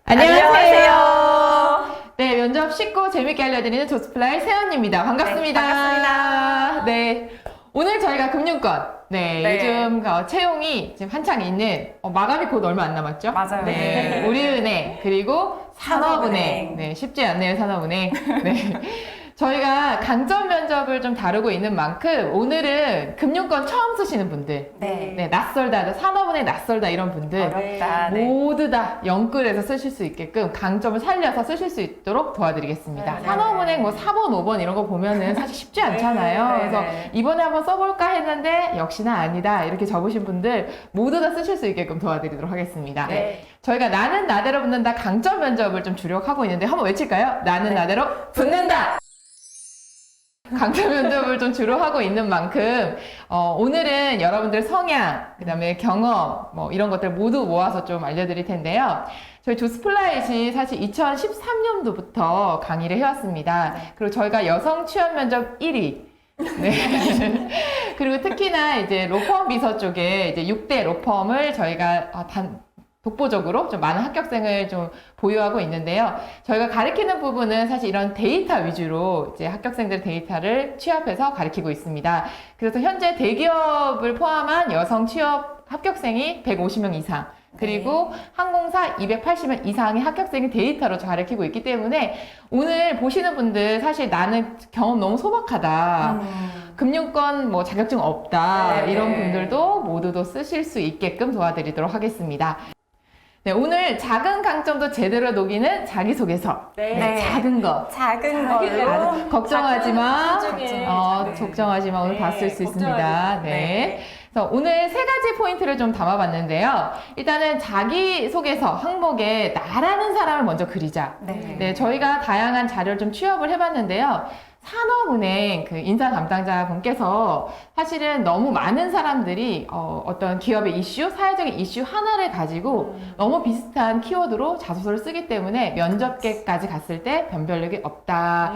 안녕하세요. 네, 면접 쉽고 재밌게 알려드리는 조스플라이 세연입니다. 반갑습니다. 네, 반갑습니다. 네, 오늘 저희가 금융권, 요즘 채용이 지금 한창 있는, 마감이 곧 얼마 안 남았죠? 맞아요. 네, 우리은행, 그리고 산업은행. 네, 쉽지 않네요, 산업은행. 네. 저희가 강점 면접을 좀 다루고 있는 만큼 오늘은 금융권 처음 쓰시는 분들, 낯설다, 산업은행 낯설다 이런 분들 어렵다. 모두 다 영끌해서 쓰실 수 있게끔 강점을 살려서 쓰실 수 있도록 도와드리겠습니다. 네. 산업은행 뭐 4번, 5번 이런 거 보면은 사실 쉽지 않잖아요. 네. 그래서 이번에 한번 써볼까 했는데 역시나 아니다 이렇게 적으신 분들 모두 다 쓰실 수 있게끔 도와드리도록 하겠습니다. 네. 저희가 나는 나대로 붙는다 강점 면접을 좀 주력하고 있는데 한번 외칠까요? 나는 나대로 붙는다! 강점 면접을 좀 주로 하고 있는 만큼 오늘은 여러분들 성향, 그 다음에 경험 뭐 이런 것들 모두 모아서 좀 알려드릴 텐데요. 저희 조스플라잇이 사실 2013년도부터 강의를 해왔습니다. 그리고 저희가 여성 취업 면접 1위 네. 그리고 특히나 이제 로펌 비서 쪽에 이제 6대 로펌을 저희가 독보적으로 좀 많은 합격생을 좀 보유하고 있는데요. 저희가 가르치는 부분은 사실 이런 데이터 위주로 이제 합격생들 데이터를 취합해서 가르치고 있습니다. 그래서 현재 대기업을 포함한 여성 취업 합격생이 150명 이상, 그리고 항공사 280명 이상의 합격생의 데이터로 가르치고 있기 때문에 오늘 보시는 분들 사실 나는 경험 너무 소박하다. 금융권 뭐 자격증 없다. 이런 분들도 모두도 쓰실 수 있게끔 도와드리도록 하겠습니다. 네, 오늘 작은 강점도 제대로 녹이는 자기소개서. 작은 거. 작은 걸로. 걱정하지 마. 소중해. 걱정하지 마. 오늘 다 쓸 수 있습니다. 네. 그래서 오늘 세 가지 포인트를 좀 담아봤는데요. 일단은 자기소개서 항목에 나라는 사람을 먼저 그리자. 네, 저희가 다양한 자료를 좀 취합을 해봤는데요. 산업은행 그 인사 담당자 분께서 사실은 너무 많은 사람들이 어떤 기업의 이슈, 사회적인 이슈 하나를 가지고 너무 비슷한 키워드로 자소서를 쓰기 때문에 면접계까지 갔을 때 변별력이 없다.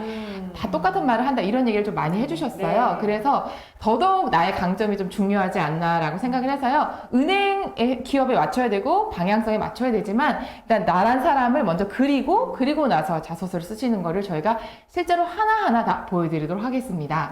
다 똑같은 말을 한다. 이런 얘기를 좀 많이 해주셨어요. 그래서 더더욱 나의 강점이 좀 중요하지 않나라고 생각을 해서요. 은행의 기업에 맞춰야 되고 방향성에 맞춰야 되지만 일단 나란 사람을 먼저 그리고 나서 자소서를 쓰시는 거를 저희가 실제로 하나하나 다 보여드리도록 하겠습니다.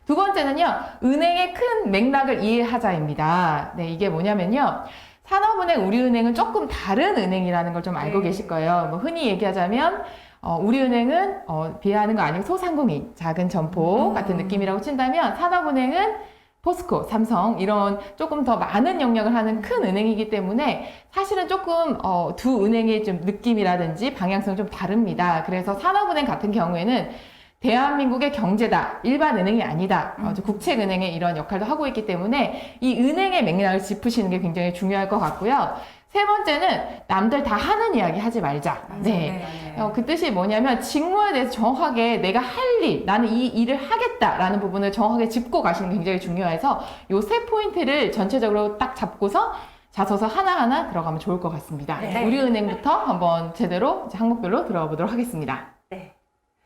두 번째는요. 은행의 큰 맥락을 이해하자입니다. 네, 이게 뭐냐면요. 산업은행, 우리은행은 조금 다른 은행이라는 걸 좀 알고 계실 거예요. 뭐 흔히 얘기하자면 우리은행은 비하하는 거 아니고 소상공인, 작은 점포 같은 느낌이라고 친다면 산업은행은 포스코, 삼성 이런 조금 더 많은 영역을 하는 큰 은행이기 때문에 사실은 조금 두 은행의 좀 느낌이라든지 방향성이 좀 다릅니다. 그래서 산업은행 같은 경우에는 대한민국의 경제다. 일반 은행이 아니다. 국책은행의 이런 역할도 하고 있기 때문에 이 은행의 맥락을 짚으시는 게 굉장히 중요할 것 같고요. 세 번째는 남들 다 하는 이야기 하지 말자. 그 뜻이 뭐냐면 직무에 대해서 정확하게 내가 할 일, 나는 이 일을 하겠다라는 부분을 정확하게 짚고 가시는 게 굉장히 중요해서 요 세 포인트를 전체적으로 딱 잡고서 자소서 하나하나 들어가면 좋을 것 같습니다. 우리은행부터 한번 제대로 항목별로 들어가 보도록 하겠습니다.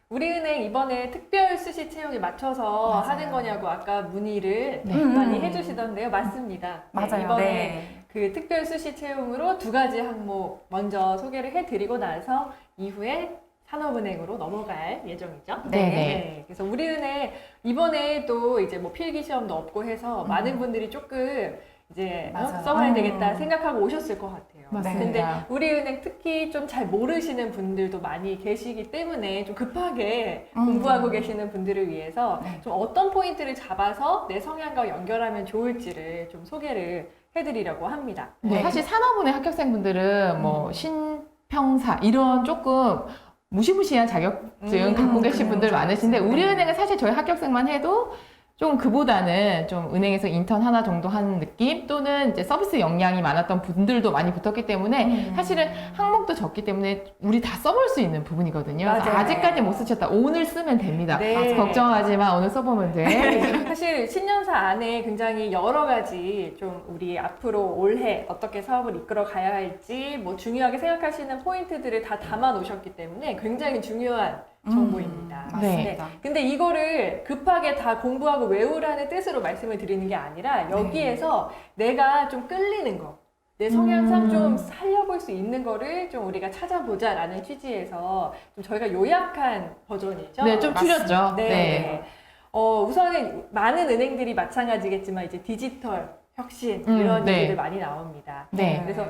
우리은행 이번에 특별 수시 채용에 맞춰서 하는 거냐고 아까 문의를 많이 해주시던데요. 맞습니다. 맞아요. 이번에 그 특별 수시 채용으로 두 가지 항목 먼저 소개를 해드리고 나서 이후에 산업은행으로 넘어갈 예정이죠. 그래서 우리은행 이번에 또 이제 뭐 필기 시험도 없고 해서 많은 분들이 조금 이제 써봐야 되겠다 생각하고 오셨을 것 같아요. 근데 우리은행 특히 좀 잘 모르시는 분들도 많이 계시기 때문에 좀 급하게 공부하고 계시는 분들을 위해서 좀 어떤 포인트를 잡아서 내 성향과 연결하면 좋을지를 좀 소개를 해드리려고 합니다. 사실 산업은행 합격생분들은 뭐 신평사 이런 조금 무시무시한 자격증 갖고 계신 분들 많으신데 우리은행은 사실 저희 합격생만 해도 좀 그보다는 좀 은행에서 인턴 하나 정도 하는 느낌 또는 이제 서비스 역량이 많았던 분들도 많이 붙었기 때문에 사실은 항목도 적기 때문에 우리 다 써볼 수 있는 부분이거든요. 아직까지 못 쓰셨다. 오늘 쓰면 됩니다. 걱정하지 마. 오늘 써보면 돼. 사실 신년사 안에 굉장히 여러 가지 좀 우리 앞으로 올해 어떻게 사업을 이끌어 가야 할지 뭐 중요하게 생각하시는 포인트들을 다 담아 놓으셨기 때문에 굉장히 중요한 정보입니다. 맞습니다. 근데 이거를 급하게 다 공부하고 외우라는 뜻으로 말씀을 드리는 게 아니라 여기에서 내가 좀 끌리는 거, 내 성향상 좀 살려볼 수 있는 거를 좀 우리가 찾아보자라는 취지에서 좀 저희가 요약한 버전이죠. 네, 좀 줄였죠. 네. 네. 우선은 많은 은행들이 마찬가지겠지만 이제 디지털 혁신 이런 네. 얘기들 많이 나옵니다. 네. 그래서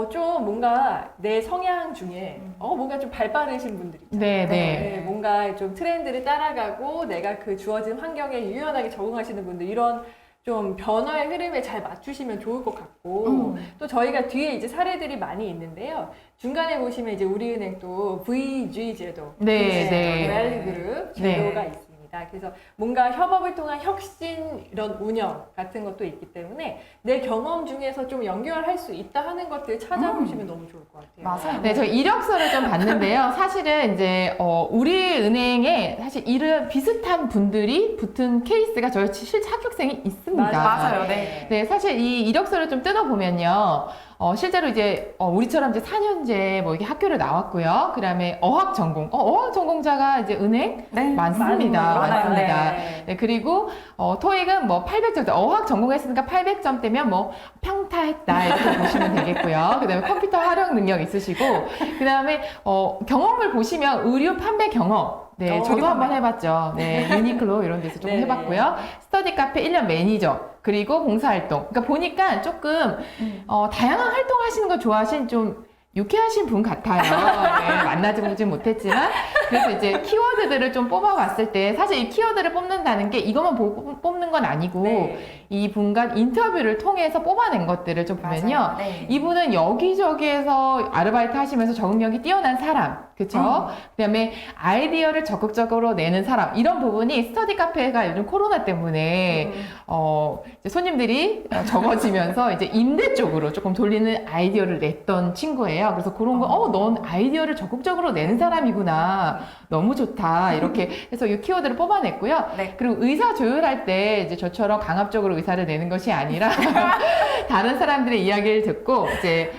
좀 뭔가 내 성향 중에 뭔가 좀 발빠르신 분들 있잖아요. 네, 네. 네, 뭔가 좀 트렌드를 따라가고 내가 그 주어진 환경에 유연하게 적응하시는 분들 이런 좀 변화의 흐름에 잘 맞추시면 좋을 것 같고 또 저희가 뒤에 이제 사례들이 많이 있는데요. 중간에 보시면 이제 우리은행 또 VG 제도, 네, 네. 밸류 그룹 제도가 있습니다. 그래서 뭔가 협업을 통한 혁신 이런 운영 같은 것도 있기 때문에 내 경험 중에서 좀 연결할 수 있다 하는 것들 찾아보시면 너무 좋을 것 같아요. 맞아요. 네, 저 이력서를 좀 봤는데요. 사실은 이제 우리 은행에 사실 이런 비슷한 분들이 붙은 케이스가 저희 실제 합격생이 있습니다. 맞아요. 네. 네, 사실 이 이력서를 좀 뜯어보면요. 실제로 이제 우리처럼 이제 4년제 뭐 이게 학교를 나왔고요. 그다음에 어학 전공, 어학 전공자가 이제 은행 네. 많습니다. 많아요. 많습니다. 네. 네, 그리고 토익은 뭐 800점, 어학 전공했으니까 800점대면 뭐 평타했다 이렇게 보시면 되겠고요. 그다음에 컴퓨터 활용 능력 있으시고, 그다음에 경험을 보시면 의류 판매 경험. 네, 저도 한번 해봤죠. 네, 유니클로 이런 데서 좀 네. 해봤고요. 스터디 카페 1년 매니저, 그리고 봉사활동. 그러니까 보니까 조금 다양한 활동하시는 거 좋아하신 좀 유쾌하신 분 같아요. 네, 만나지 보진 못했지만 그래서 이제 키워드들을 좀 뽑아봤을 때 사실 이 키워드를 뽑는다는 게 이것만 보고 뽑는 건 아니고 네. 이 분과 인터뷰를 통해서 뽑아낸 것들을 좀 보면요. 맞아요. 네. 이분은 여기저기에서 아르바이트 하시면서 적응력이 뛰어난 사람, 그쵸? 그다음에 아이디어를 적극적으로 내는 사람, 이런 부분이 스터디 카페가 요즘 코로나 때문에 이제 손님들이 적어지면서 이제 임대 쪽으로 조금 돌리는 아이디어를 냈던 친구예요. 그래서 그런 거, 넌 아이디어를 적극적으로 내는 사람이구나. 너무 좋다. 이렇게 해서 이 키워드를 뽑아냈고요. 네. 그리고 의사 조율할 때 이제 저처럼 강압적으로 의사를 내는 것이 아니라 다른 사람들의 이야기를 듣고 이제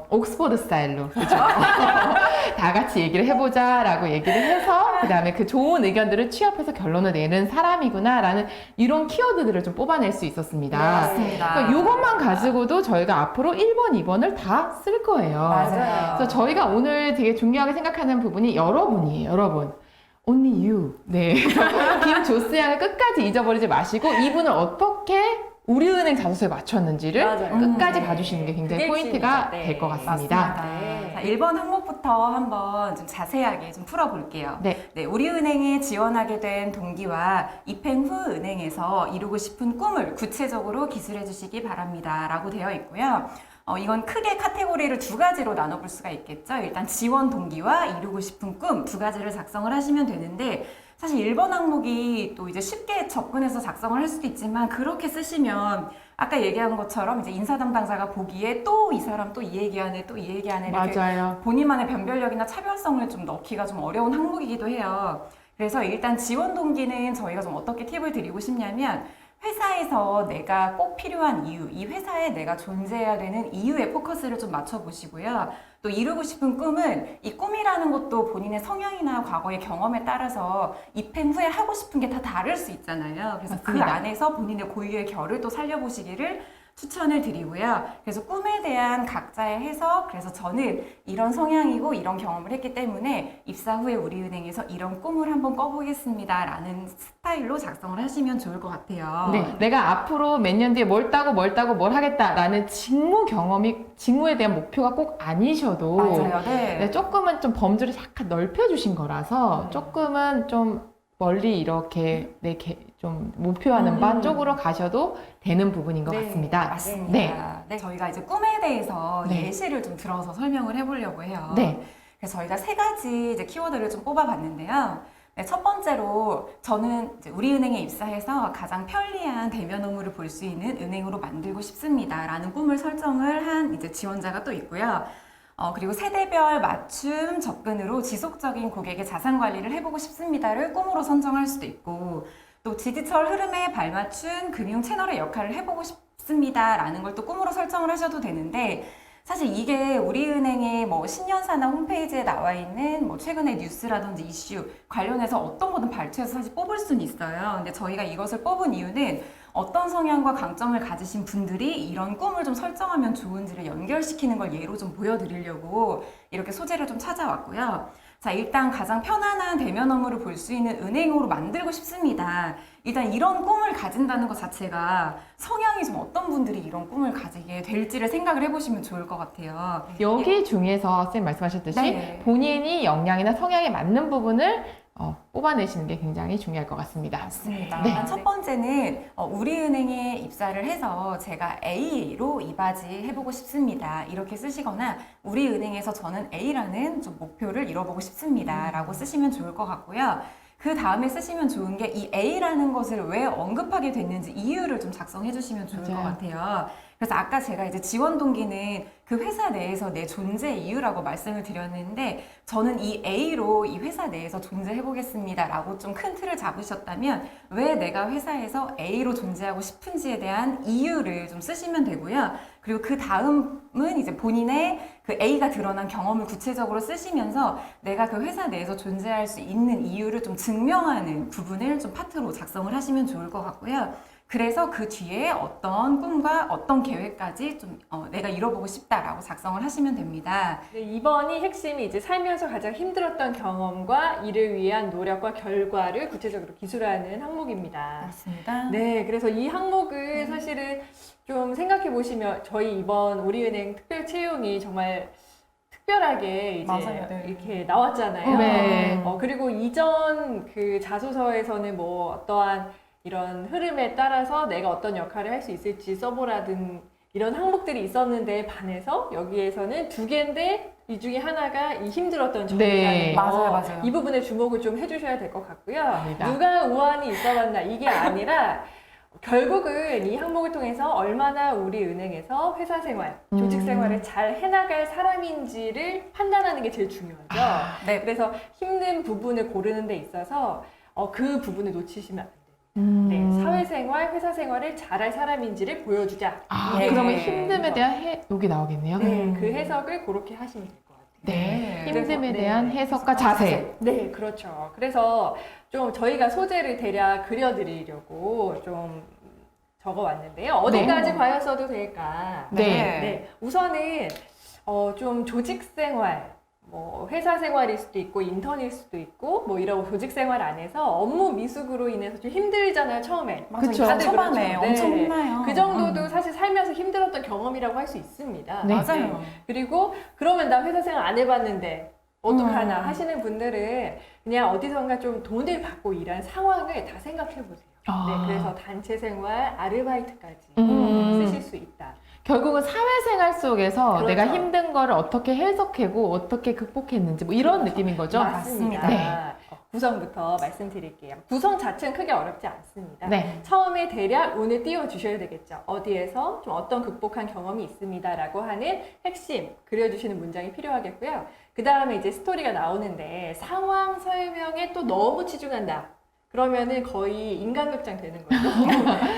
옥스포드 스타일로 그죠? 다 같이 얘기를 해보자라고 얘기를 해서 그 다음에 그 좋은 의견들을 취합해서 결론을 내는 사람이구나라는 이런 키워드들을 좀 뽑아낼 수 있었습니다. 맞습니다. 그러니까 이것만 가지고도 저희가 앞으로 1번, 2번을 다 쓸 거예요. 맞아요. 그래서 저희가 오늘 되게 중요하게 생각하는 부분이 여러분이에요, 여러분. Only you. 네. 김조스 양을 끝까지 잊어버리지 마시고 이분을 어떻게 우리은행 자소서에 맞췄는지를 맞아요. 끝까지 봐주시는 게 굉장히 그게 포인트가 핵심이죠. 네. 될 것 같습니다. 맞습니다. 네. 자, 1번 항목부터 한번 좀 자세하게 좀 풀어볼게요. 네. 네, 우리은행에 지원하게 된 동기와 입행 후 은행에서 이루고 싶은 꿈을 구체적으로 기술해 주시기 바랍니다. 라고 되어 있고요. 이건 크게 카테고리를 두 가지로 나눠볼 수가 있겠죠. 일단 지원 동기와 이루고 싶은 꿈 두 가지를 작성을 하시면 되는데 사실 1번 항목이 또 이제 쉽게 접근해서 작성을 할 수도 있지만 그렇게 쓰시면 아까 얘기한 것처럼 이제 인사 담당자가 보기에 또 이 사람 또 이 얘기하네 또 이 얘기하네 이렇게 맞아요. 본인만의 변별력이나 차별성을 좀 넣기가 좀 어려운 항목이기도 해요. 그래서 일단 지원 동기는 저희가 좀 어떻게 팁을 드리고 싶냐면 회사에서 내가 꼭 필요한 이유, 이 회사에 내가 존재해야 되는 이유에 포커스를 좀 맞춰보시고요. 또 이루고 싶은 꿈은 이 꿈이라는 것도 본인의 성향이나 과거의 경험에 따라서 입행 후에 하고 싶은 게 다 다를 수 있잖아요. 그래서 그 맞습니다. 안에서 본인의 고유의 결을 또 살려보시기를 추천을 드리고요. 그래서 꿈에 대한 각자의 해석, 그래서 저는 이런 성향이고 이런 경험을 했기 때문에 입사 후에 우리은행에서 이런 꿈을 한번 꿔보겠습니다. 라는 스타일로 작성을 하시면 좋을 것 같아요. 네, 내가 앞으로 몇 년 뒤에 뭘 따고 뭘 하겠다라는 직무에 대한 목표가 꼭 아니셔도 맞아요. 네. 네, 조금은 좀 범주를 약간 넓혀주신 거라서 조금은 좀 멀리 이렇게 좀 목표하는 바 쪽으로 가셔도 되는 부분인 것 네, 같습니다. 맞습니다. 네. 네, 저희가 이제 꿈에 대해서 네. 예시를 좀 들어서 설명을 해보려고 해요. 네. 그래서 저희가 세 가지 이제 키워드를 좀 뽑아봤는데요. 네, 첫 번째로 저는 이제 우리은행에 입사해서 가장 편리한 대면 업무를 볼 수 있는 은행으로 만들고 싶습니다라는 꿈을 설정을 한 이제 지원자가 또 있고요. 그리고 세대별 맞춤 접근으로 지속적인 고객의 자산 관리를 해보고 싶습니다를 꿈으로 선정할 수도 있고 또 디지털 흐름에 발맞춘 금융 채널의 역할을 해보고 싶습니다라는 걸 또 꿈으로 설정을 하셔도 되는데 사실 이게 우리은행의 뭐 신년사나 홈페이지에 나와 있는 뭐 최근의 뉴스라든지 이슈 관련해서 어떤 거든 발췌해서 사실 뽑을 수는 있어요. 근데 저희가 이것을 뽑은 이유는 어떤 성향과 강점을 가지신 분들이 이런 꿈을 좀 설정하면 좋은지를 연결시키는 걸 예로 좀 보여드리려고 이렇게 소재를 좀 찾아왔고요. 자, 일단 가장 편안한 대면 업무를 볼 수 있는 은행으로 만들고 싶습니다. 일단 이런 꿈을 가진다는 것 자체가 성향이 좀 어떤 분들이 이런 꿈을 가지게 될지를 생각을 해보시면 좋을 것 같아요. 여기 중에서 쌤 말씀하셨듯이 네. 본인이 역량이나 성향에 맞는 부분을 뽑아내시는 게 굉장히 중요할 것 같습니다. 맞습니다. 네. 일단 첫 번째는 우리은행에 입사를 해서 제가 A로 이바지 해보고 싶습니다. 이렇게 쓰시거나 우리은행에서 저는 A라는 좀 목표를 이뤄보고 싶습니다. 라고 쓰시면 좋을 것 같고요. 그 다음에 쓰시면 좋은 게 이 A라는 것을 왜 언급하게 됐는지 이유를 좀 작성해 주시면 좋을 맞아요. 것 같아요. 그래서 아까 제가 이제 지원 동기는 그 회사 내에서 내 존재 이유라고 말씀을 드렸는데 저는 이 A로 이 회사 내에서 존재해 보겠습니다 라고 좀 큰 틀을 잡으셨다면 왜 내가 회사에서 A로 존재하고 싶은지에 대한 이유를 좀 쓰시면 되고요. 그리고 그 다음은 이제 본인의 그 A가 드러난 경험을 구체적으로 쓰시면서 내가 그 회사 내에서 존재할 수 있는 이유를 좀 증명하는 부분을 좀 파트로 작성을 하시면 좋을 것 같고요. 그래서 그 뒤에 어떤 꿈과 어떤 계획까지 좀 내가 이뤄보고 싶다라고 작성을 하시면 됩니다. 네, 2번이 핵심이 이제 살면서 가장 힘들었던 경험과 이를 위한 노력과 결과를 구체적으로 기술하는 항목입니다. 맞습니다. 네, 그래서 이 항목을 사실은 좀 생각해 보시면 저희 이번 우리은행 특별 채용이 정말 특별하게 이제 맞아요, 네. 이렇게 나왔잖아요. 네. 그리고 이전 그 자소서에서는 뭐 어떠한 이런 흐름에 따라서 내가 어떤 역할을 할 수 있을지 써보라든 이런 항목들이 있었는데 반해서 여기에서는 2개인데 이 중에 하나가 이 힘들었던 네. 점이라는 거. 맞아요. 이 부분에 주목을 좀 해주셔야 될 것 같고요. 맞습니다. 누가 우환이 있어봤나 이게 아니라 결국은 이 항목을 통해서 얼마나 우리 은행에서 회사 생활, 조직 생활을 잘 해나갈 사람인지를 판단하는 게 제일 중요하죠. 네. 그래서 힘든 부분을 고르는 데 있어서 그 부분을 놓치시면 안 돼요. 네, 사회생활, 회사생활을 잘할 사람인지를 보여주자. 네. 그러면 힘듦에 대한 여기 나오겠네요. 네, 그 해석을 그렇게 하시면 될 것 같아요. 네. 네. 힘듦에 그래서, 대한 네. 해석과 자세. 네, 그렇죠. 그래서 좀 저희가 소재를 대략 그려드리려고 좀 적어왔는데요. 어디까지 과연 써도 될까? 네. 네, 우선은 좀 조직생활, 뭐 회사 생활일 수도 있고 인턴일 수도 있고 뭐 이런 조직 생활 안에서 업무 미숙으로 인해서 좀 힘들잖아요, 처음에. 맞아요. 그쵸. 다들 초반에 그렇죠. 엄청 네. 힘나요. 그 정도도 사실 살면서 힘들었던 경험이라고 할 수 있습니다. 네. 맞아요. 그리고 그러면 나 회사 생활 안 해봤는데 어떡하나 하시는 분들은 그냥 어디선가 좀 돈을 받고 일한 상황을 다 생각해 보세요. 아. 네, 그래서 단체 생활, 아르바이트까지 쓰실 수 있다. 결국은 사회생활 속에서 그렇죠. 내가 힘든 거를 어떻게 해석하고 어떻게 극복했는지 뭐 이런 느낌인 거죠? 맞습니다. 네. 구성부터 말씀드릴게요. 구성 자체는 크게 어렵지 않습니다. 네. 처음에 대략 운을 띄워주셔야 되겠죠. 어디에서 좀 어떤 극복한 경험이 있습니다라고 하는 핵심 그려주시는 문장이 필요하겠고요. 그 다음에 이제 스토리가 나오는데 상황 설명에 또 너무 치중한다. 그러면은 거의 인간극장 되는 거죠.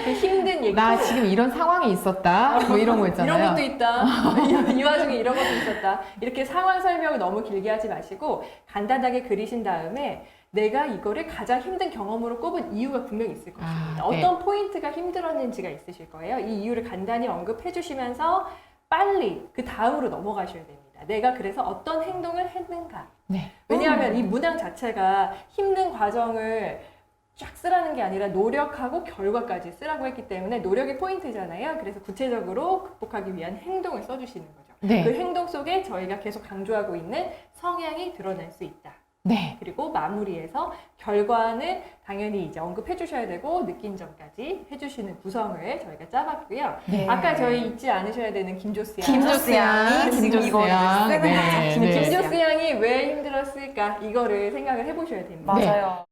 그 힘든 얘기. 나 지금 이런 상황이 있었다. 뭐 이런 거 있잖아요. 이런 것도 있다. 이 와중에 이런 것도 있었다. 이렇게 상황 설명을 너무 길게 하지 마시고 간단하게 그리신 다음에 내가 이거를 가장 힘든 경험으로 꼽은 이유가 분명히 있을 것입니다. 네. 어떤 포인트가 힘들었는지가 있으실 거예요. 이 이유를 간단히 언급해 주시면서 빨리 그 다음으로 넘어가셔야 됩니다. 내가 그래서 어떤 행동을 했는가. 네. 왜냐하면 이 문항 자체가 힘든 과정을 쫙 쓰라는 게 아니라 노력하고 결과까지 쓰라고 했기 때문에 노력이 포인트잖아요. 그래서 구체적으로 극복하기 위한 행동을 써주시는 거죠. 네. 그 행동 속에 저희가 계속 강조하고 있는 성향이 드러날 수 있다. 네. 그리고 마무리해서 결과는 당연히 이제 언급해 주셔야 되고 느낀 점까지 해주시는 구성을 저희가 짜봤고요. 네. 아까 저희 잊지 않으셔야 되는 김조스 양. 김조스 양이 지금 이거 쓰는 거죠. 네. 김조스 양이 왜 힘들었을까? 이거를 생각을 해보셔야 됩니다. 네. 맞아요.